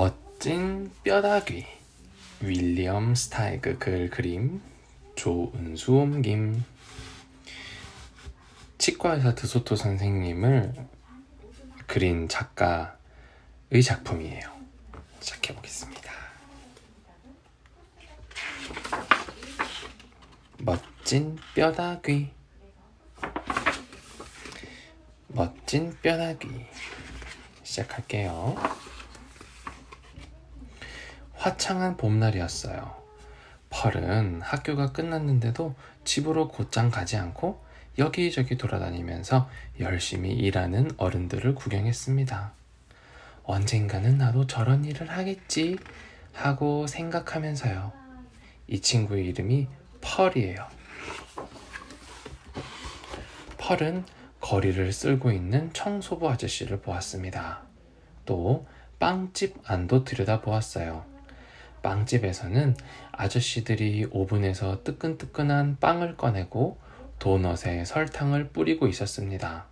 멋진 뼈다귀 윌리엄 스타이그 글 그림 조은수 옮김. 치과의사 드소토 선생님을 그린 작가의 작품이에요. 시작해보겠습니다. 멋진 뼈다귀 멋진 뼈다귀. 시작할게요. 화창한 봄날이었어요. 펄은 학교가 끝났는데도 집으로 곧장 가지 않고 여기저기 돌아다니면서 열심히 일하는 어른들을 구경했습니다. 언젠가는 나도 저런 일을 하겠지 하고 생각하면서요. 이 친구의 이름이 펄이에요. 펄은 거리를 쓸고 있는 청소부 아저씨를 보았습니다. 또 빵집 안도 들여다보았어요. 빵집에서는 아저씨들이 오븐에서 뜨끈뜨끈한 빵을 꺼내고 도넛에 설탕을 뿌리고 있었습니다.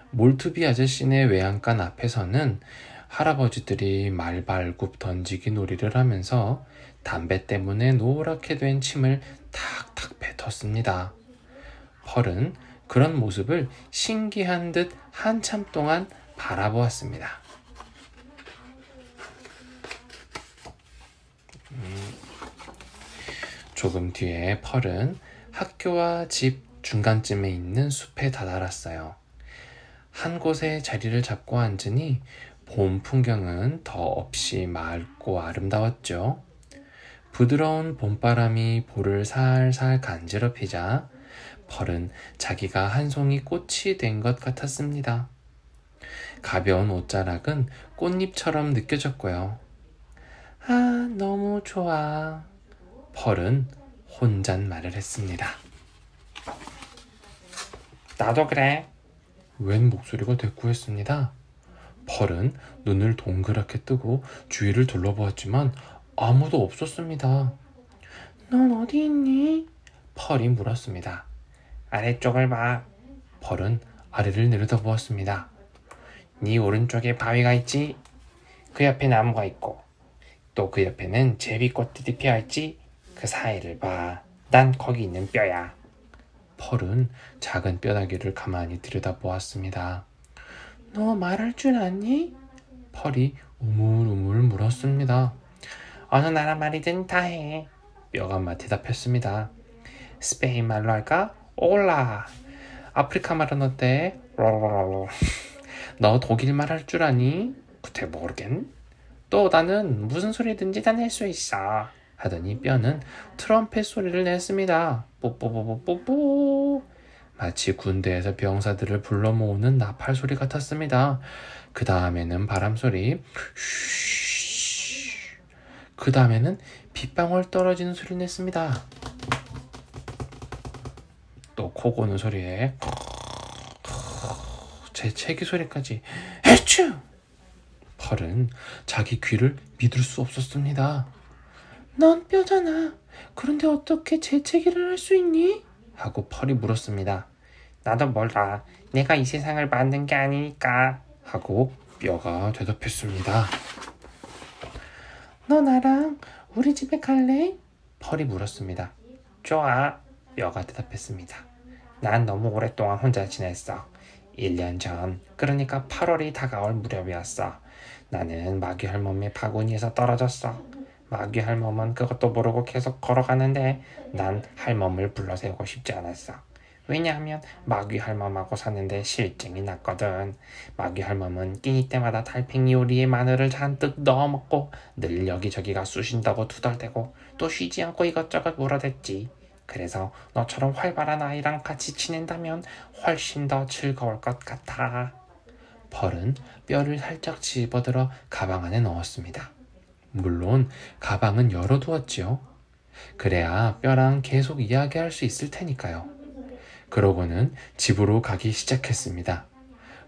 몰투비 아저씨네 외양간 앞에서는 할아버지들이 말발굽 던지기 놀이를 하면서 담배 때문에 노랗게 된 침을 탁탁 뱉었습니다. 펄은 그런 모습을 신기한 듯 한참 동안 바라보았습니다. 조금 뒤에 펄은 학교와 집 중간쯤에 있는 숲에 다다랐어요. 한 곳에 자리를 잡고 앉으니 봄 풍경은 더없이 맑고 아름다웠죠. 부드러운 봄바람이 볼을 살살 간지럽히자 펄은 자기가 한 송이 꽃이 된 것 같았습니다. 가벼운 옷자락은 꽃잎처럼 느껴졌고요. 아, 너무 좋아. 펄은 혼잣말을 했습니다. 나도 그래. 웬 목소리가 대꾸했습니다. 펄은 눈을 동그랗게 뜨고 주위를 둘러보았지만 아무도 없었습니다. 넌 어디 있니? 펄이 물었습니다. 아래쪽을 봐. 펄은 아래를 내려다보았습니다. 네 오른쪽에 바위가 있지? 그 옆에 나무가 있고 또 그 옆에는 제비꽃들이 피어있지? 그 사이를 봐. 난 거기 있는 뼈야. 펄은 작은 뼈다귀를 가만히 들여다보았습니다. 너 말할 줄 아니? 펄이 우물우물 물었습니다. 어느 나라 말이든 다 해. 뼈가 대답했습니다. 스페인 말로 할까? 올라. 아프리카 말은 어때? 너 독일 말 할 줄 아니? 그때 모르겠? 또 나는 무슨 소리든지 다 낼 수 있어. 하더니 뼈는 트럼펫 소리를 냈습니다. 뽀뽀뽀뽀뽀뽀. 마치 군대에서 병사들을 불러 모으는 나팔 소리 같았습니다. 그 다음에는 바람 소리, 그 다음에는 빗방울 떨어지는 소리를 냈습니다. 또 코 고는 소리에 재채기 소리까지. 해추! 펄은 자기 귀를 믿을 수 없었습니다. 넌 뼈잖아. 그런데 어떻게 재채기를 할 수 있니? 하고 펄이 물었습니다. 나도 몰라. 내가 이 세상을 만든 게 아니니까. 하고 뼈가 대답했습니다. 너 나랑 우리 집에 갈래? 펄이 물었습니다. 좋아. 뼈가 대답했습니다. 난 너무 오랫동안 혼자 지냈어. 1년 전, 그러니까 8월이 다가올 무렵이었어. 나는 마귀 할멈의 바구니에서 떨어졌어. 마귀 할멈은 그것도 모르고 계속 걸어가는데 난 할멈을 불러세우고 싶지 않았어. 왜냐하면 마귀 할멈하고 사는데 실증이 났거든. 마귀 할멈은 끼니 때마다 달팽이 요리에 마늘을 잔뜩 넣어 먹고 늘 여기저기가 쑤신다고 투덜대고 또 쉬지 않고 이것저것 물어댔지. 그래서 너처럼 활발한 아이랑 같이 지낸다면 훨씬 더 즐거울 것 같아. 펄은 뼈를 살짝 집어들어 가방 안에 넣었습니다. 물론 가방은 열어두었지요. 그래야 뼈랑 계속 이야기할 수 있을 테니까요. 그러고는 집으로 가기 시작했습니다.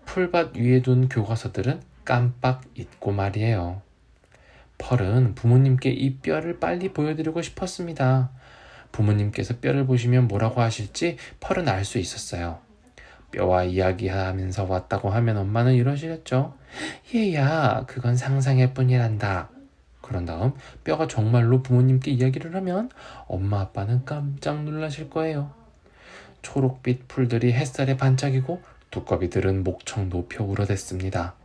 풀밭 위에 둔 교과서들은 깜빡 잊고 말이에요. 펄은 부모님께 이 뼈를 빨리 보여드리고 싶었습니다. 부모님께서 뼈를 보시면 뭐라고 하실지 펄은 알 수 있었어요. 뼈와 이야기하면서 왔다고 하면 엄마는 이러시겠죠. 얘야, 그건 상상일 뿐이란다. 그런 다음 뼈가 정말로 부모님께 이야기를 하면 엄마 아빠는 깜짝 놀라실 거예요. 초록빛 풀들이 햇살에 반짝이고 두꺼비들은 목청 높여 울어댔습니다.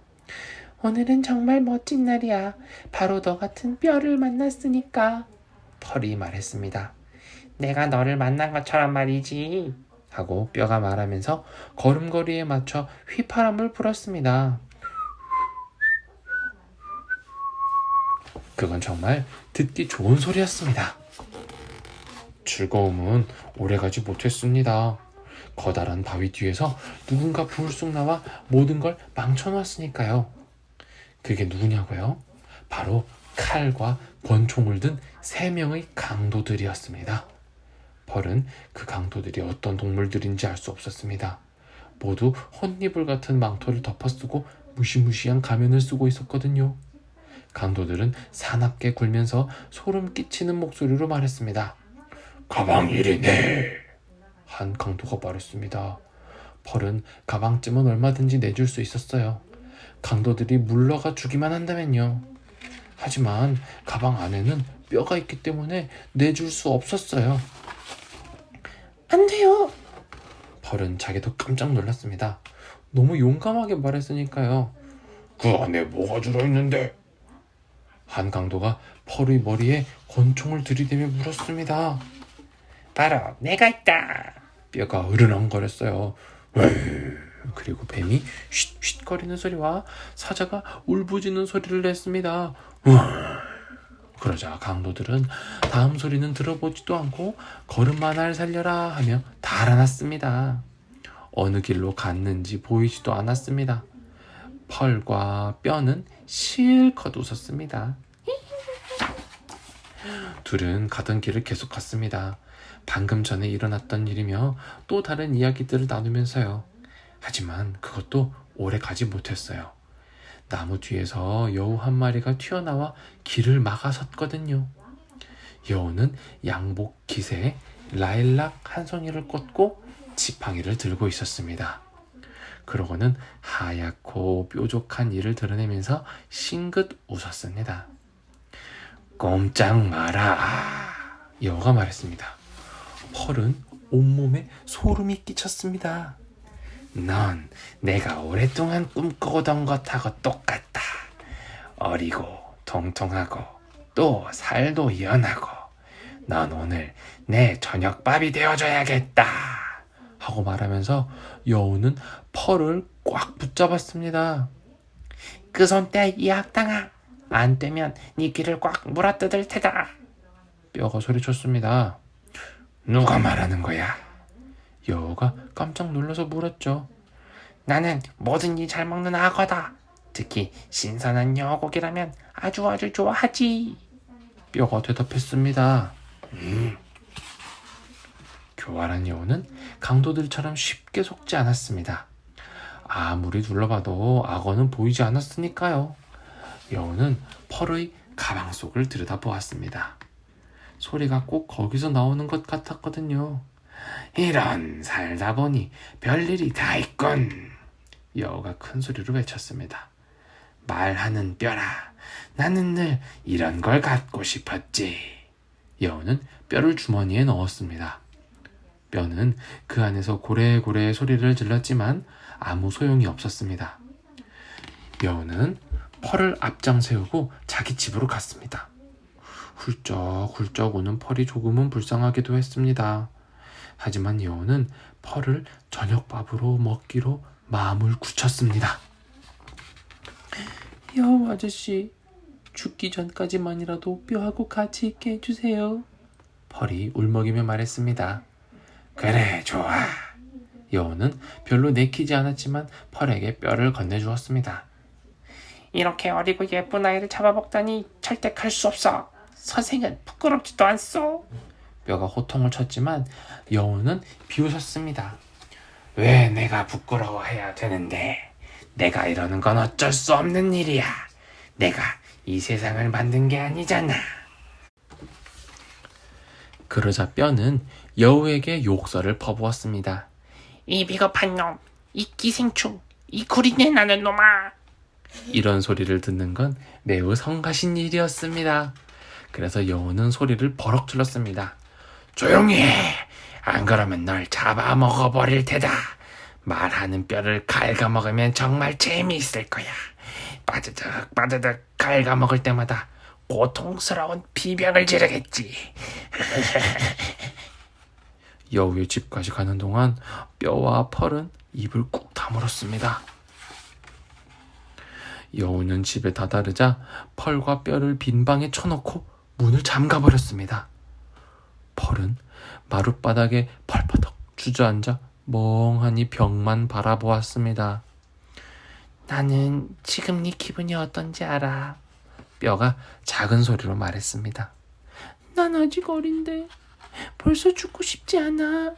오늘은 정말 멋진 날이야. 바로 너 같은 뼈를 만났으니까. 펄이 말했습니다. 내가 너를 만난 것처럼 말이지. 하고 뼈가 말하면서 걸음걸이에 맞춰 휘파람을 불었습니다. 그건 정말 듣기 좋은 소리였습니다. 즐거움은 오래가지 못했습니다. 커다란 바위 뒤에서 누군가 불쑥 나와 모든 걸 망쳐놨으니까요. 그게 누구냐고요? 바로 칼과 권총을 든 3명의 강도들이었습니다. 펄은 그 강도들이 어떤 동물들인지 알 수 없었습니다. 모두 헛니불 같은 망토를 덮어쓰고 무시무시한 가면을 쓰고 있었거든요. 강도들은 사납게 굴면서 소름 끼치는 목소리로 말했습니다. 가방 1이네. 한 강도가 말했습니다. 펄은 가방쯤은 얼마든지 내줄 수 있었어요. 강도들이 물러가 주기만 한다면요. 하지만 가방 안에는 뼈가 있기 때문에 내줄 수 없었어요. 안 돼요. 펄은 자기도 깜짝 놀랐습니다. 너무 용감하게 말했으니까요. 그 안에 뭐가 들어있는데? 한 강도가 펄의 머리에 권총을 들이대며 물었습니다. 바로 내가 있다. 뼈가 으르렁거렸어요. 그리고 뱀이 쉿쉿거리는 소리와 사자가 울부짖는 소리를 냈습니다. 그러자 강도들은 다음 소리는 들어보지도 않고 걸음만 날 살려라 하며 달아났습니다. 어느 길로 갔는지 보이지도 않았습니다. 펄과 뼈는 실컷 웃었습니다. 둘은 가던 길을 계속 갔습니다. 방금 전에 일어났던 일이며 또 다른 이야기들을 나누면서요. 하지만 그것도 오래 가지 못했어요. 나무 뒤에서 여우 한 마리가 튀어나와 길을 막아섰거든요. 여우는 양복 기세에 라일락 한 송이를 꽂고 지팡이를 들고 있었습니다. 그러고는 하얗고 뾰족한 이를 드러내면서 싱긋 웃었습니다. 꼼짝 마라. 여우가 말했습니다. 펄은 온몸에 소름이 끼쳤습니다. 넌 내가 오랫동안 꿈꿔오던 것하고 똑같다. 어리고 통통하고 또 살도 연하고 넌 오늘 내 저녁밥이 되어줘야겠다. 하고 말하면서 여우는 펄을 꽉 붙잡았습니다. 그 손 떼, 이 악당아. 안 떼면 네 귀를 꽉 물어뜯을 테다. 뼈가 소리쳤습니다. 누가 말하는 거야? 여우가 깜짝 놀라서 물었죠. 나는 뭐든지 잘 먹는 악어다. 특히 신선한 여고기라면 아주 좋아하지. 뼈가 대답했습니다. 교활한 여우는 강도들처럼 쉽게 속지 않았습니다. 아무리 둘러봐도 악어는 보이지 않았으니까요. 여우는 펄의 가방 속을 들여다보았습니다. 소리가 꼭 거기서 나오는 것 같았거든요. 이런, 살다 보니 별일이 다 있군. 여우가 큰 소리로 외쳤습니다. 말하는 뼈라. 나는 늘 이런 걸 갖고 싶었지. 여우는 뼈를 주머니에 넣었습니다. 뼈는 그 안에서 고래고래 소리를 질렀지만 아무 소용이 없었습니다. 여우는 펄을 앞장 세우고 자기 집으로 갔습니다. 훌쩍훌쩍 오는 펄이 조금은 불쌍하기도 했습니다. 하지만 여우는 펄을 저녁밥으로 먹기로 마음을 굳혔습니다. 여우 아저씨, 죽기 전까지만이라도 뼈하고 같이 있게 해주세요. 펄이 울먹이며 말했습니다. 그래, 좋아. 여우는 별로 내키지 않았지만 펄에게 뼈를 건네주었습니다. 이렇게 어리고 예쁜 아이를 잡아먹다니 절대 갈 수 없어. 선생은 부끄럽지도 않소. 뼈가 호통을 쳤지만 여우는 비웃었습니다. 왜 내가 부끄러워해야 되는데? 내가 이러는 건 어쩔 수 없는 일이야. 내가 이 세상을 만든 게 아니잖아. 그러자 뼈는 여우에게 욕설을 퍼부었습니다. 이 비겁한 놈, 이 기생충, 이 구리내 나는 놈아. 이런 소리를 듣는 건 매우 성가신 일이었습니다. 그래서 여우는 소리를 버럭 질렀습니다. 조용히 해. 안 그러면 널 잡아먹어 버릴 테다. 말하는 뼈를 갉아먹으면 정말 재미있을 거야. 빠드득 빠드득 갉아먹을 때마다 고통스러운 비명을 지르겠지. 여우의 집까지 가는 동안 뼈와 펄은 입을 꾹 다물었습니다. 여우는 집에 다다르자 펄과 뼈를 빈 방에 쳐놓고 문을 잠가버렸습니다. 펄은 마룻바닥에 펄퍼덕 주저앉아 멍하니 벽만 바라보았습니다. 나는 지금 네 기분이 어떤지 알아. 뼈가 작은 소리로 말했습니다. 난 아직 어린데 벌써 죽고 싶지 않아.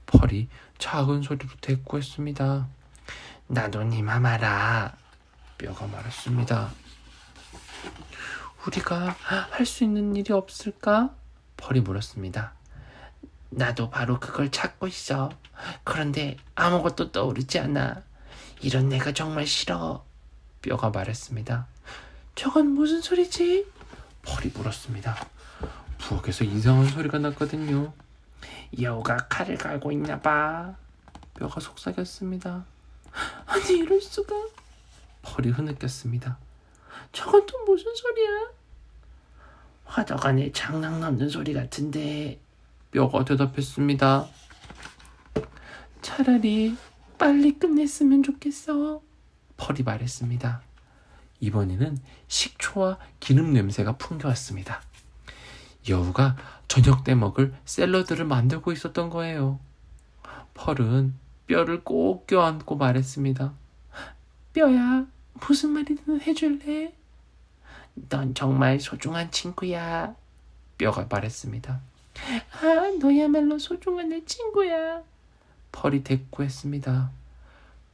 펄이 작은 소리로 대꾸했습니다. 나도 네 맘 알아. 뼈가 말했습니다. 우리가 할 수 있는 일이 없을까? 펄이 물었습니다. 나도 바로 그걸 찾고 있어. 그런데 아무것도 떠오르지 않아. 이런 내가 정말 싫어. 뼈가 말했습니다. 저건 무슨 소리지? 펄이 물었습니다. 부엌에서 이상한 소리가 났거든요. 여우가 칼을 갈고 있나 봐. 뼈가 속삭였습니다. 아니 이럴 수가. 펄이 흐느꼈습니다. 저건 또 무슨 소리야? 화덕 안에 장난 넘는 소리 같은데. 뼈가 대답했습니다. 차라리 빨리 끝냈으면 좋겠어. 펄이 말했습니다. 이번에는 식초와 기름 냄새가 풍겨왔습니다. 여우가 저녁 때 먹을 샐러드를 만들고 있었던 거예요. 펄은 뼈를 꼭 껴안고 말했습니다. 뼈야, 무슨 말이든 해줄래? 넌 정말 소중한 친구야. 뼈가 말했습니다. 아, 너야말로 소중한 내 친구야. 펄이 대꾸했습니다.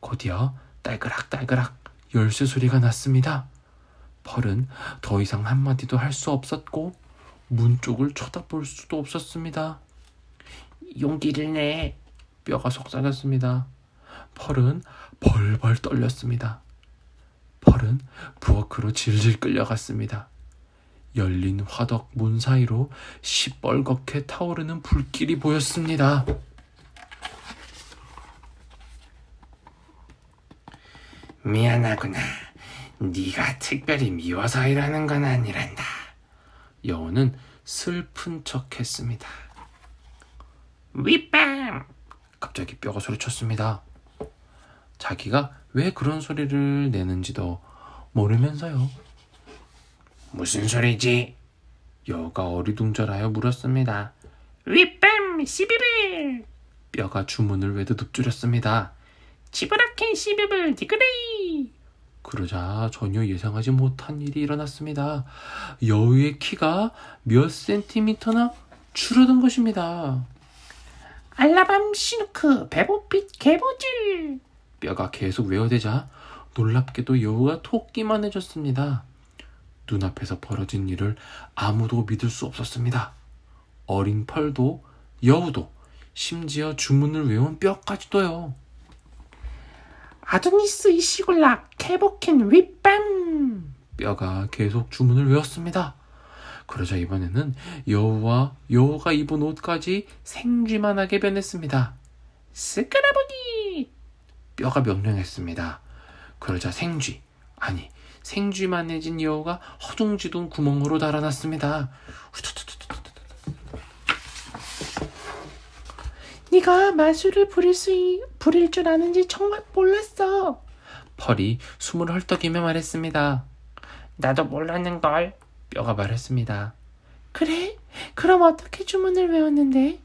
곧이어 딸그락딸그락 열쇠 소리가 났습니다. 펄은 더 이상 한마디도 할 수 없었고 문 쪽을 쳐다볼 수도 없었습니다. 용기를 내. 뼈가 속삭였습니다. 펄은 벌벌 떨렸습니다. 펄은 부엌으로 질질 끌려갔습니다. 열린 화덕 문 사이로 시뻘겋게 타오르는 불길이 보였습니다. 미안하구나. 네가 특별히 미워서 이러는 건 아니란다. 여우는 슬픈 척했습니다. 윗밤! 갑자기 뼈가 소리쳤습니다. 자기가 왜 그런 소리를 내는지도 모르면서요. 무슨 소리지? 여우가 어리둥절하여 물었습니다. 윗밤 12불! 뼈가 주문을 외듯 읊조렸습니다. 지브라켄 12불 디그레이! 그러자 전혀 예상하지 못한 일이 일어났습니다. 여우의 키가 몇 센티미터나 줄어든 것입니다. 알라밤 시누크 베보핏 개보질! 뼈가 계속 외워대자 놀랍게도 여우가 토끼만 해졌습니다. 눈앞에서 벌어진 일을 아무도 믿을 수 없었습니다. 어린 펄도 여우도 심지어 주문을 외운 뼈까지도요. 아도니스 이시골라 케보켄 윗밤! 뼈가 계속 주문을 외웠습니다. 그러자 이번에는 여우가 입은 옷까지 생쥐만하게 변했습니다. 스크라보니! 뼈가 명령했습니다. 그러자 생쥐만해진 여우가 허둥지둥 구멍으로 달아났습니다. 네가 마술을 부릴 줄 아는지 정말 몰랐어. 펄이 숨을 헐떡이며 말했습니다. 나도 몰랐는걸. 뼈가 말했습니다. 그래? 그럼 어떻게 주문을 외웠는데?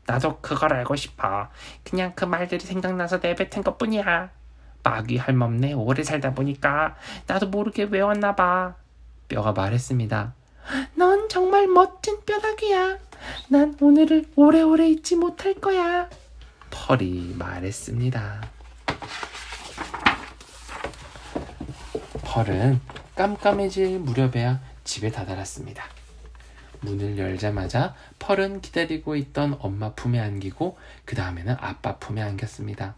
나도 그걸 알고 싶어. 그냥 그 말들이 생각나서 내뱉은 것뿐이야. 마귀 할멈네 오래 살다 보니까 나도 모르게 외웠나 봐. 뼈가 말했습니다. 넌 정말 멋진 뼈다귀야. 난 오늘을 오래오래 잊지 못할 거야. 펄이 말했습니다. 펄은 깜깜해질 무렵에야 집에 다다랐습니다. 문을 열자마자 펄은 기다리고 있던 엄마 품에 안기고 그 다음에는 아빠 품에 안겼습니다.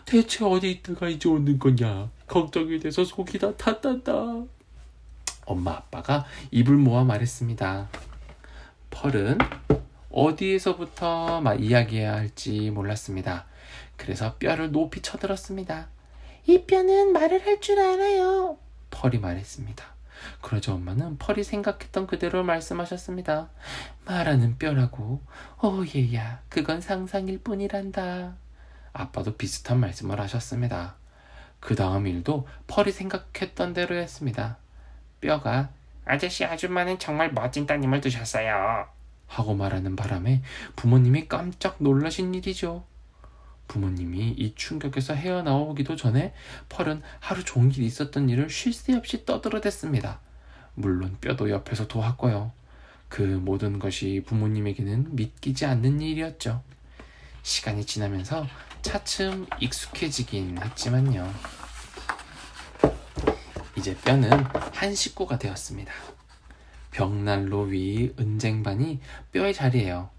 대체 어디 있다가 이제 오는 거냐? 걱정이 돼서 속이 다 탔단다. 엄마 아빠가 입을 모아 말했습니다. 펄은 어디에서부터 이야기해야 할지 몰랐습니다. 그래서 뼈를 높이 쳐들었습니다. 이 뼈는 말을 할 줄 알아요. 펄이 말했습니다. 그러자 엄마는 펄이 생각했던 그대로 말씀하셨습니다. 말하는 뼈라고? 얘야, 그건 상상일 뿐이란다. 아빠도 비슷한 말씀을 하셨습니다. 그 다음 일도 펄이 생각했던 대로 했습니다. 뼈가 아저씨 아줌마는 정말 멋진 따님을 두셨어요. 하고 말하는 바람에 부모님이 깜짝 놀라신 일이죠. 부모님이 이 충격에서 헤어나오기도 전에 펄은 하루 종일 있었던 일을 쉴 새 없이 떠들어댔습니다. 물론 뼈도 옆에서 도왔고요. 그 모든 것이 부모님에게는 믿기지 않는 일이었죠. 시간이 지나면서 차츰 익숙해지긴 했지만요. 이제 뼈는 한 식구가 되었습니다. 벽난로 위 은쟁반이 뼈의 자리예요.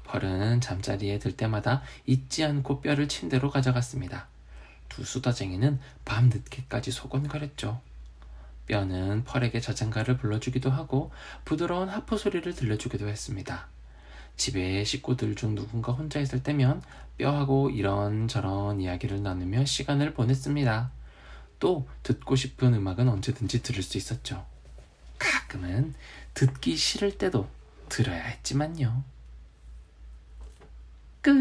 펄은 잠자리에 들 때마다 잊지 않고 뼈를 침대로 가져갔습니다. 두 수다쟁이는 밤 늦게까지 소곤거렸죠. 뼈는 펄에게 자장가를 불러주기도 하고 부드러운 하프 소리를 들려주기도 했습니다. 집에 식구들 중 누군가 혼자 있을 때면 뼈하고 이런저런 이야기를 나누며 시간을 보냈습니다. 또 듣고 싶은 음악은 언제든지 들을 수 있었죠. 가끔은 듣기 싫을 때도 들어야 했지만요. 끝.